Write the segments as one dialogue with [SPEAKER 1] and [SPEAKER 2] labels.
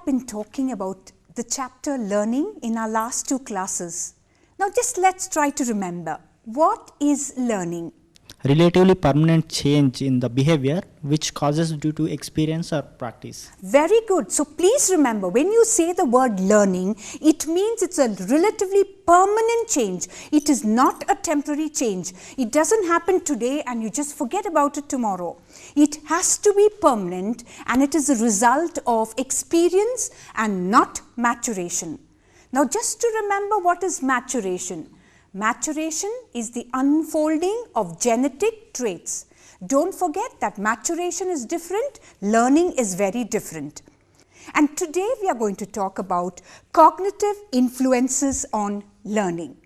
[SPEAKER 1] have been talking about the chapter learning in our last two classes. Now just let's try to remember, what is learning?
[SPEAKER 2] Relatively permanent change in the behavior which causes due to experience or practice.
[SPEAKER 1] Very good. So please remember, when you say the word learning, it means it's a relatively permanent change. It is not a temporary change. It doesn't happen today and you just forget about it tomorrow. It has to be permanent, and it is a result of experience and not maturation. Now just to remember, what is maturation? Maturation is the unfolding of genetic traits. Don't forget that maturation is different, learning is very different. And today we are going to talk about cognitive influences on learning.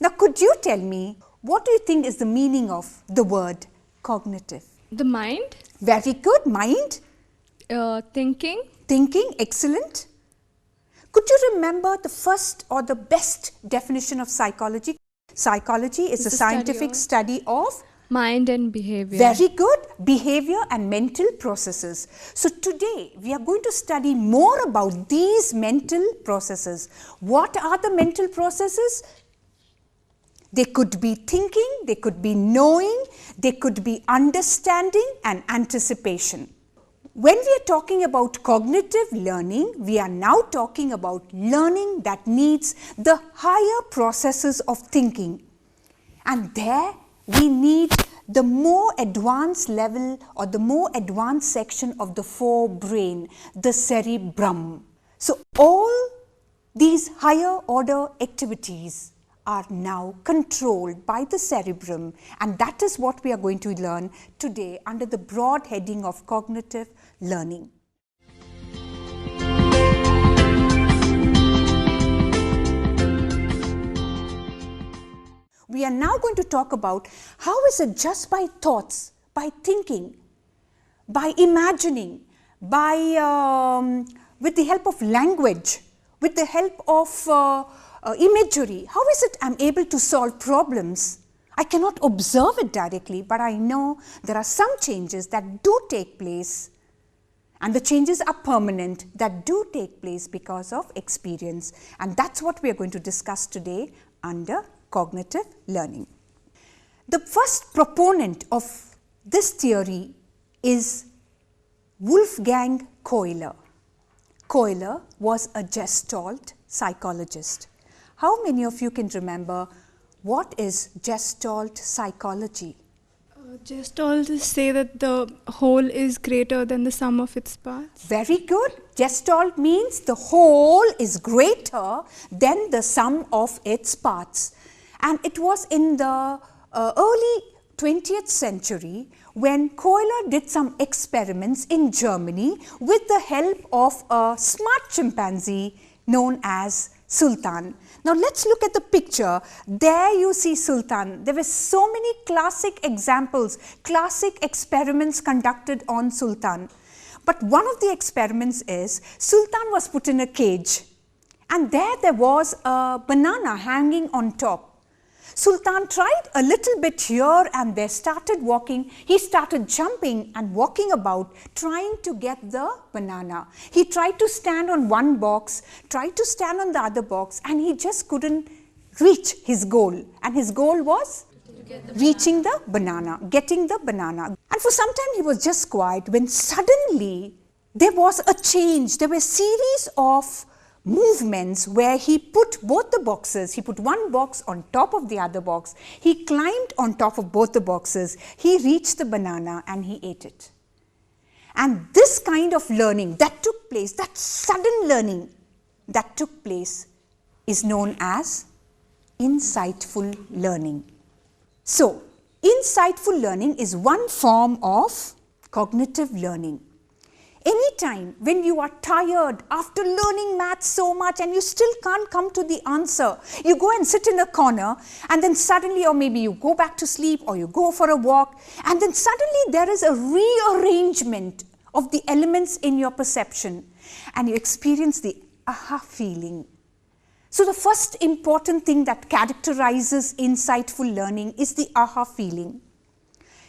[SPEAKER 1] Now could you tell me, what do you think is the meaning of the word cognitive?
[SPEAKER 3] The mind.
[SPEAKER 1] Very good, mind.
[SPEAKER 3] Thinking.
[SPEAKER 1] Thinking, excellent. Could you remember the first or the best definition of psychology? Psychology is a scientific study of
[SPEAKER 3] mind and behavior.
[SPEAKER 1] Very good, behavior and mental processes. So today we are going to study more about these mental processes. What are the mental processes? They could be thinking, they could be knowing, they could be understanding and anticipation. When we are talking about cognitive learning, we are now talking about learning that needs the higher processes of thinking. And there we need the more advanced level or the more advanced section of the forebrain, the cerebrum. So all these higher order activities are now controlled by the cerebrum, and that is what we are going to learn today under the broad heading of cognitive learning. We are now going to talk about how is it just by thoughts, by thinking, by imagining, by with the help of language, with the help of imagery, how is it I'm able to solve problems? I cannot observe it directly, but I know there are some changes that do take place, and the changes are permanent, that do take place because of experience. And that's what we are going to discuss today under cognitive learning. The first proponent of this theory is Wolfgang Köhler. Köhler was a Gestalt psychologist. How many of you can remember what is Gestalt psychology?
[SPEAKER 3] Gestalt say that the whole is greater than the sum of its parts.
[SPEAKER 1] Very good. Gestalt means the whole is greater than the sum of its parts. And it was in the early 20th century when Köhler did some experiments in Germany with the help of a smart chimpanzee known as Sultan. Now let's look at the picture. There you see Sultan. There were so many classic examples, classic experiments conducted on Sultan. But one of the experiments is Sultan was put in a cage, and there was a banana hanging on top. Sultan tried a little bit here and there, started walking. He started jumping and walking about, trying to get the banana. He tried to stand on one box, tried to stand on the other box, and he just couldn't reach his goal. And his goal was reaching the banana, getting the banana. And for some time he was just quiet, when suddenly there was a change. There were a series of movements where he put both the boxes, he put one box on top of the other box, he climbed on top of both the boxes, he reached the banana and he ate it. And this kind of learning that took place, that sudden learning that took place, is known as insightful learning. So, insightful learning is one form of cognitive learning. Anytime when you are tired after learning maths so much and you still can't come to the answer, you go and sit in a corner, and then suddenly, or maybe you go back to sleep or you go for a walk, and then suddenly there is a rearrangement of the elements in your perception and you experience the aha feeling. So the first important thing that characterizes insightful learning is the aha feeling.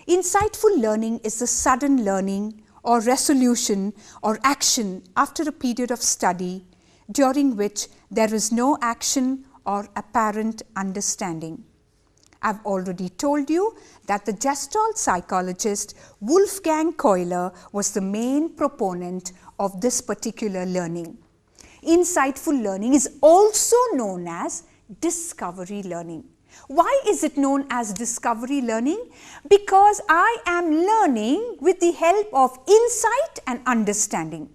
[SPEAKER 1] Insightful learning is the sudden learning or resolution or action after a period of study during which there is no action or apparent understanding. I've already told you that the Gestalt psychologist Wolfgang Köhler was the main proponent of this particular learning. Insightful learning is also known as discovery learning. Why is it known as discovery learning? Because I am learning with the help of insight and understanding.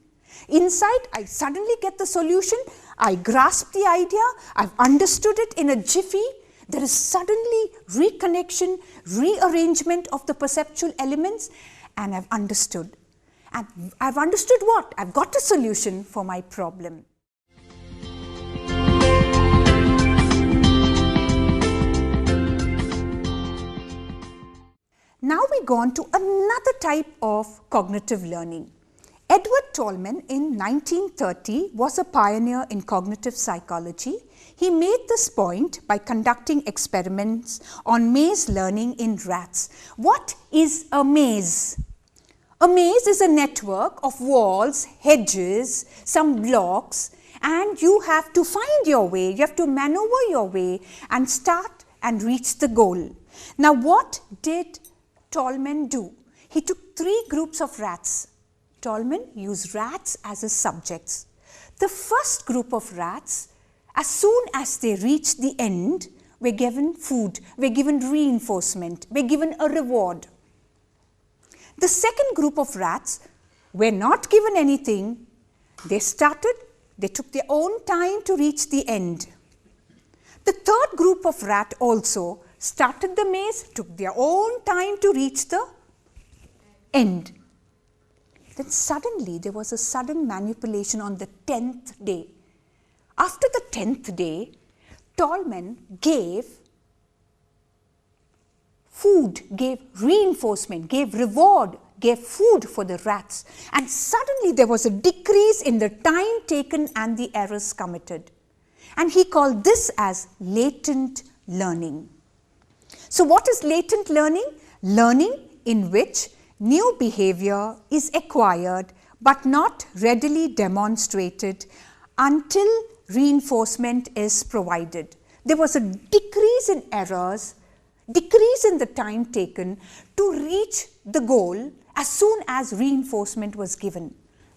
[SPEAKER 1] Insight, I suddenly get the solution, I grasp the idea, I've understood it in a jiffy. There is suddenly reconnection, rearrangement of the perceptual elements, and I've understood. And I've understood what? I've got a solution for my problem. Now we go on to another type of cognitive learning. Edward Tolman in 1930 was a pioneer in cognitive psychology. He made this point by conducting experiments on maze learning in rats. What is a maze? A maze is a network of walls, hedges, some blocks, and you have to find your way, you have to maneuver your way and start and reach the goal. Now what did Tolman do? He took 3 groups of rats. Tolman used rats as his subjects. The first group of rats, as soon as they reached the end, were given food, were given reinforcement, were given a reward. The second group of rats were not given anything. They took their own time to reach the end. The third group of rat also started the maze, took their own time to reach the end. Then suddenly there was a sudden manipulation on the 10th day. After the 10th day, Tolman gave food, gave reinforcement, gave reward, gave food for the rats, and suddenly there was a decrease in the time taken and the errors committed. And he called this as latent learning. So what is latent learning? Learning in which new behavior is acquired but not readily demonstrated until reinforcement is provided. There was a decrease in errors, decrease in the time taken to reach the goal as soon as reinforcement was given.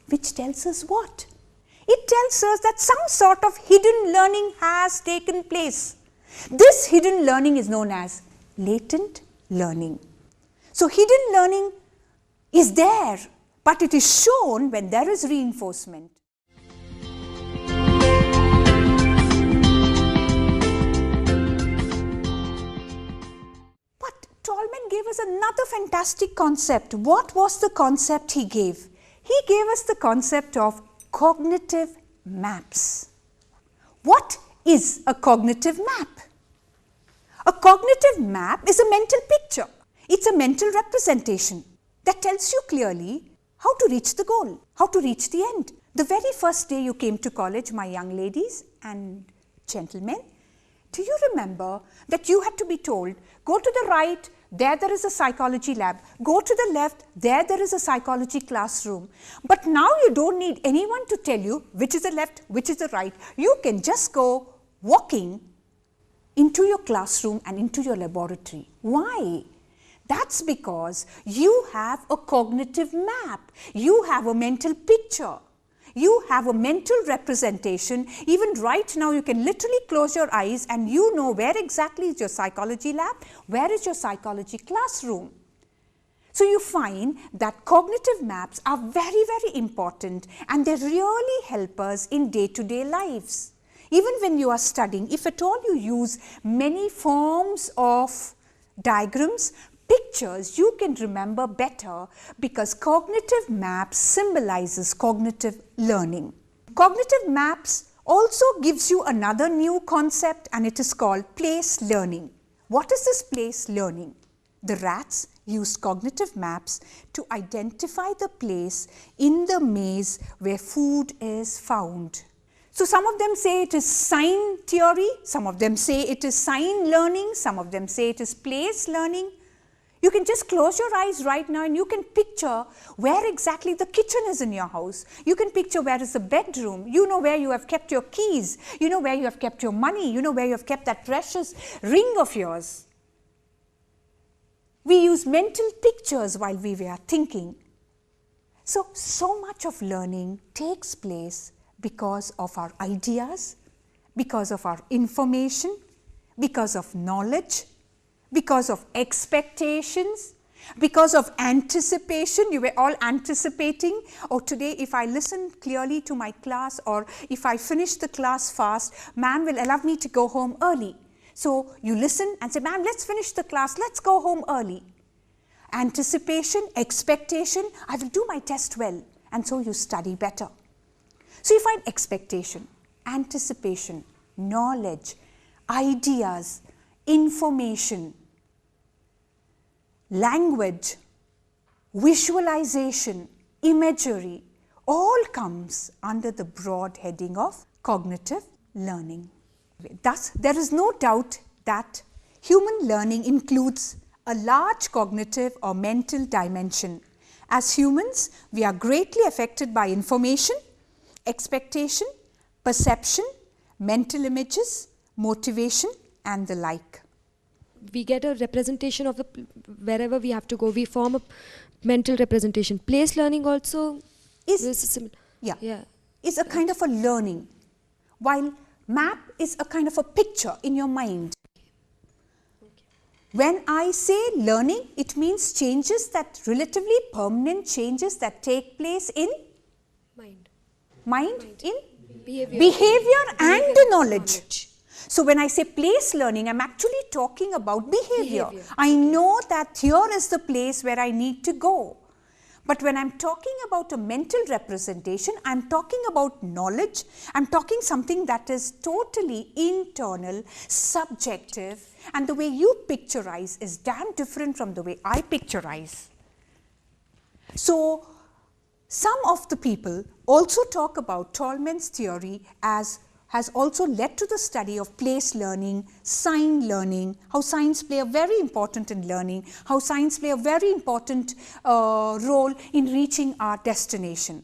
[SPEAKER 1] Which tells us what? It tells us that some sort of hidden learning has taken place. This hidden learning is known as latent learning. So hidden learning is there, but it is shown when there is reinforcement. But Tolman gave us another fantastic concept. What was the concept he gave? He gave us the concept of cognitive maps. What is a cognitive map? A cognitive map is a mental picture. It's a mental representation that tells you clearly how to reach the goal, how to reach the end. The very first day you came to college, my young ladies and gentlemen, do you remember that you had to be told, go to the right, there is a psychology lab. Go to the left, there is a psychology classroom. But now you don't need anyone to tell you which is the left, which is the right. You can just go walking into your classroom and into your laboratory. Why? That's because you have a cognitive map. You have a mental picture. You have a mental representation. Even right now, you can literally close your eyes and you know where exactly is your psychology lab, where is your psychology classroom. So you find that cognitive maps are very, very important and they really help us in day-to-day lives. Even when you are studying, if at all you use many forms of diagrams, pictures, you can remember better because cognitive maps symbolizes cognitive learning. Cognitive maps also gives you another new concept and it is called place learning. What is this place learning? The rats used cognitive maps to identify the place in the maze where food is found. So some of them say it is sign theory, some of them say it is sign learning, some of them say it is place learning. You can just close your eyes right now and you can picture where exactly the kitchen is in your house. You can picture where is the bedroom. You know where you have kept your keys. You know where you have kept your money. You know where you have kept that precious ring of yours. We use mental pictures while we were thinking. So much of learning takes place because of our ideas, because of our information, because of knowledge, because of expectations, because of anticipation. You were all anticipating, oh, today if I listen clearly to my class, or if I finish the class fast, ma'am will allow me to go home early. So you listen and say, ma'am, let's finish the class, let's go home early. Anticipation, expectation, I will do my test well, and so you study better. So you find expectation, anticipation, knowledge, ideas, information, language, visualization, imagery, all comes under the broad heading of cognitive learning. Thus, there is no doubt that human learning includes a large cognitive or mental dimension. As humans, we are greatly affected by information, expectation, perception, mental images, motivation, and the like.
[SPEAKER 4] We get a representation of wherever we have to go. We form a mental representation. Place learning also is
[SPEAKER 1] a kind of a learning, while map is a kind of a picture in your mind. When I say learning, it means changes that relatively permanent changes that take place in mind in behavior and knowledge. So when I say place learning, I'm actually talking about behavior. I know that here is the place where I need to go. But when I'm talking about a mental representation, I'm talking about knowledge. I'm talking something that is totally internal, subjective, and the way you picturize is damn different from the way I picturize. So some of the people also talk about Tolman's theory as has also led to the study of place learning, sign learning, how signs play a very important in learning, how signs play a very important role in reaching our destination.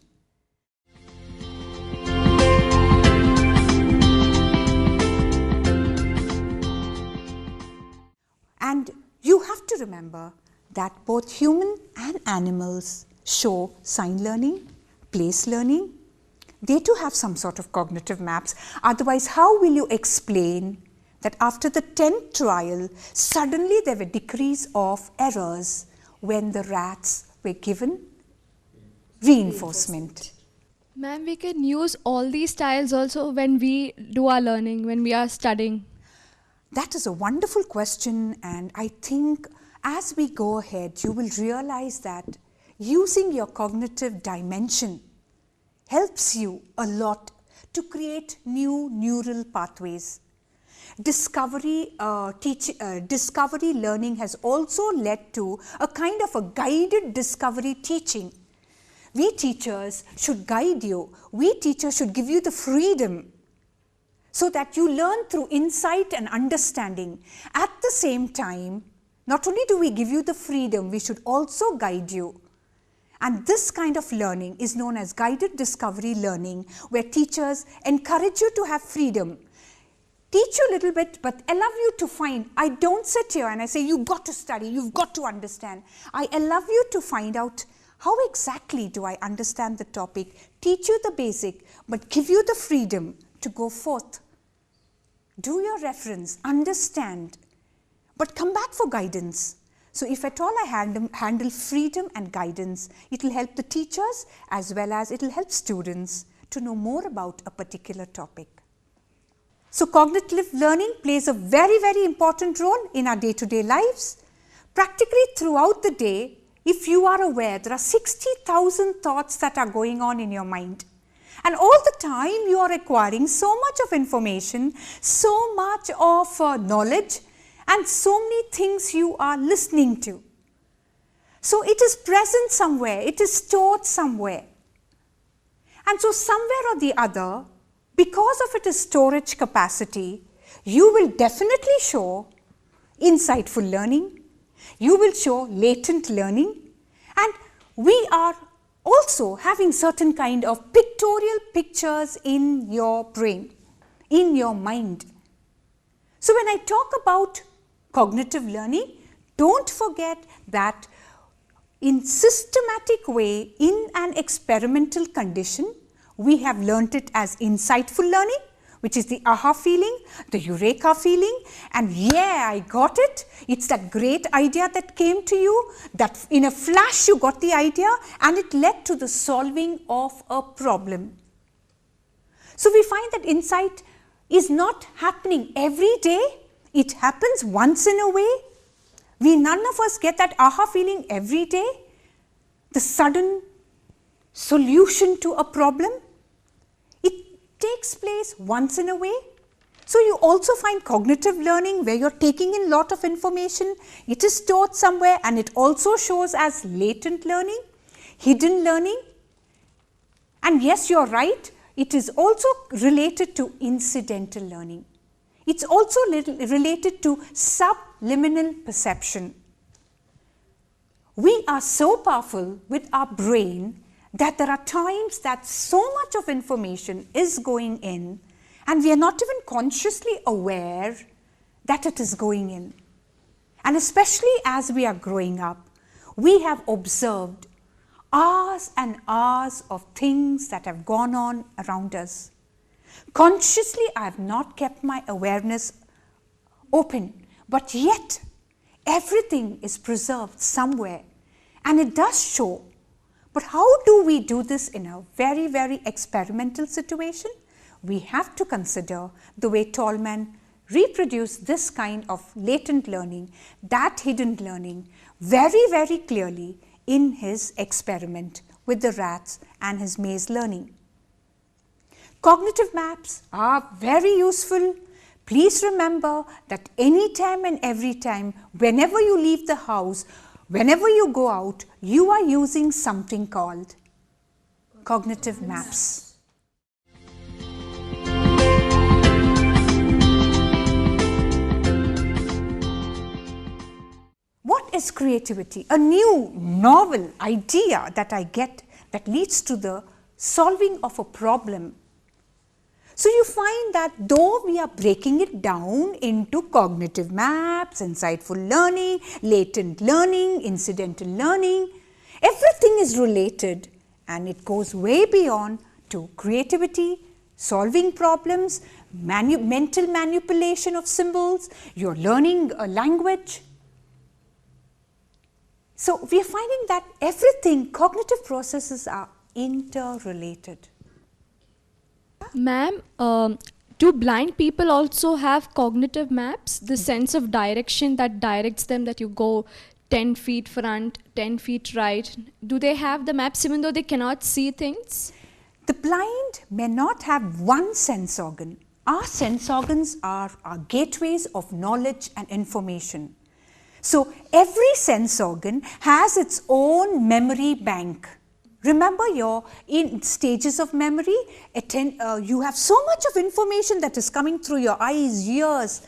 [SPEAKER 1] And you have to remember that both human and animals show sign learning, place learning. They too have some sort of cognitive maps. Otherwise, how will you explain that after the 10th trial, suddenly there were decrease of errors when the rats were given reinforcement?
[SPEAKER 3] Ma'am, we can use all these styles also when we do our learning, when we are studying.
[SPEAKER 1] That is a wonderful question, and I think as we go ahead, you will realize that using your cognitive dimension helps you a lot to create new neural pathways. Discovery learning has also led to a kind of a guided discovery teaching. We teachers should guide you. We teachers should give you the freedom so that you learn through insight and understanding. At the same time, not only do we give you the freedom, we should also guide you. And this kind of learning is known as guided discovery learning, where teachers encourage you to have freedom. Teach you a little bit, but allow you to find. I don't sit here and I say, you've got to study, you've got to understand. I allow you to find out how exactly do I understand the topic, teach you the basic, but give you the freedom to go forth. Do your reference, understand, but come back for guidance. So if at all I handle freedom and guidance, it will help the teachers as well as it will help students to know more about a particular topic. So cognitive learning plays a very, very important role in our day-to-day lives. Practically throughout the day, if you are aware, there are 60,000 thoughts that are going on in your mind. And all the time you are acquiring so much of information, so much of knowledge, and so many things you are listening to. So it is present somewhere, it is stored somewhere. And so somewhere or the other, because of its storage capacity, you will definitely show insightful learning, you will show latent learning, and we are also having certain kind of pictorial pictures in your brain, in your mind. So when I talk about cognitive learning, don't forget that in systematic way, in an experimental condition, we have learnt it as insightful learning, which is the aha feeling, the eureka feeling, and yeah, I got it. It's that great idea that came to you, that in a flash you got the idea and it led to the solving of a problem. So we find that insight is not happening every day. It happens once in a way. None of us get that aha feeling every day, the sudden solution to a problem. It takes place once in a way. So you also find cognitive learning where you're taking in a lot of information, it is stored somewhere, and it also shows as latent learning, hidden learning. And yes, you're right, it is also related to incidental learning. It's also related to subliminal perception. We are so powerful with our brain that there are times that so much of information is going in and we are not even consciously aware that it is going in. And especially as we are growing up, we have observed hours and hours of things that have gone on around us. Consciously, I have not kept my awareness open, but yet everything is preserved somewhere and it does show. But how do we do this in a very, very experimental situation? We have to consider the way Tolman reproduced this kind of latent learning, that hidden learning, very, very clearly in his experiment with the rats and his maze learning. Cognitive maps are very useful. Please remember that anytime and every time, whenever you leave the house, whenever you go out, you are using something called cognitive maps. What is creativity? A new, novel idea that I get that leads to the solving of a problem. So you find that though we are breaking it down into cognitive maps, insightful learning, latent learning, incidental learning, everything is related and it goes way beyond to creativity, solving problems, mental manipulation of symbols, you're learning a language. So we are finding that everything, cognitive processes are interrelated.
[SPEAKER 5] Ma'am, do blind people also have cognitive maps? The sense of direction that directs them, that you go 10 feet front, 10 feet right. Do they have the maps even though they cannot see things?
[SPEAKER 1] The blind may not have one sense organ. Our sense organs are our gateways of knowledge and information. So every sense organ has its own memory bank. Remember, you're in stages of memory, you have so much of information that is coming through your eyes, ears,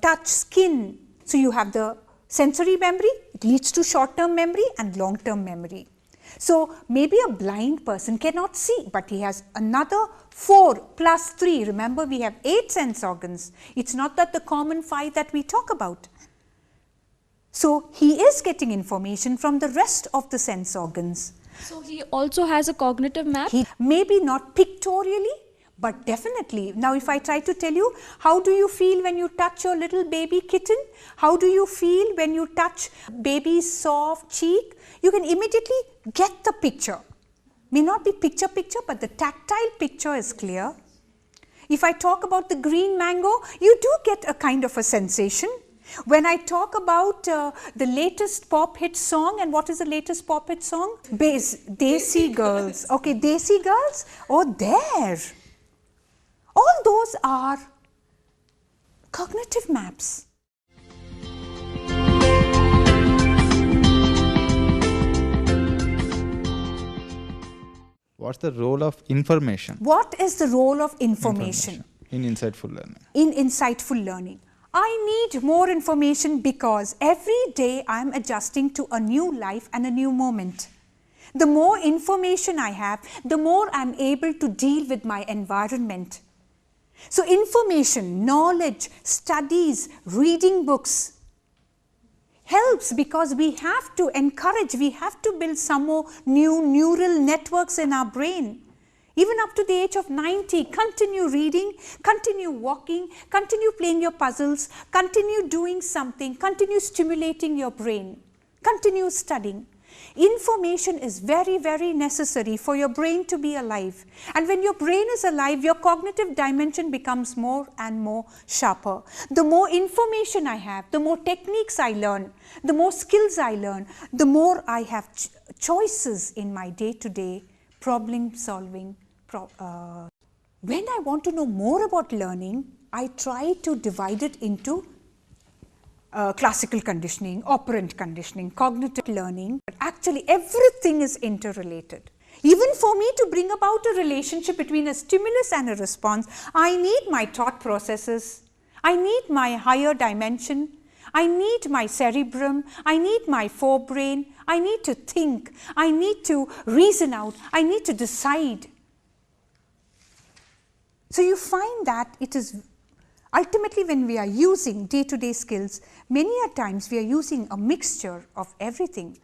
[SPEAKER 1] touch, skin. So you have the sensory memory, it leads to short-term memory and long-term memory. So maybe a blind person cannot see, but he has another 4 plus 3. Remember, we have 8 sense organs. It's not that the common 5 that we talk about. So he is getting information from the rest of the sense organs.
[SPEAKER 5] So he also has a cognitive map?
[SPEAKER 1] Maybe not pictorially, but definitely. Now if I try to tell you, how do you feel when you touch your little baby kitten? How do you feel when you touch baby's soft cheek? You can immediately get the picture. May not be picture, but the tactile picture is clear. If I talk about the green mango, you do get a kind of a sensation. When I talk about the latest pop hit song, and what is the latest pop hit song? Desi Girls. Okay, Desi Girls? Oh, there. All those are cognitive maps.
[SPEAKER 6] What's the role of information?
[SPEAKER 1] What is the role of information?
[SPEAKER 6] In insightful learning.
[SPEAKER 1] In insightful learning. I need more information because every day I am adjusting to a new life and a new moment. The more information I have, the more I am able to deal with my environment. So information, knowledge, studies, reading books helps because we have to encourage, we have to build some more new neural networks in our brain. Even up to the age of 90, continue reading, continue walking, continue playing your puzzles, continue doing something, continue stimulating your brain, continue studying. Information is very, very necessary for your brain to be alive. And when your brain is alive, your cognitive dimension becomes more and more sharper. The more information I have, the more techniques I learn, the more skills I learn, the more I have choices in my day-to-day problem solving. When I want to know more about learning, I try to divide it into classical conditioning, operant conditioning, cognitive learning. But actually everything is interrelated. Even for me to bring about a relationship between a stimulus and a response, I need my thought processes, I need my higher dimension, I need my cerebrum, I need my forebrain, I need to think, I need to reason out, I need to decide. So you find that it is ultimately when we are using day-to-day skills, many a times we are using a mixture of everything.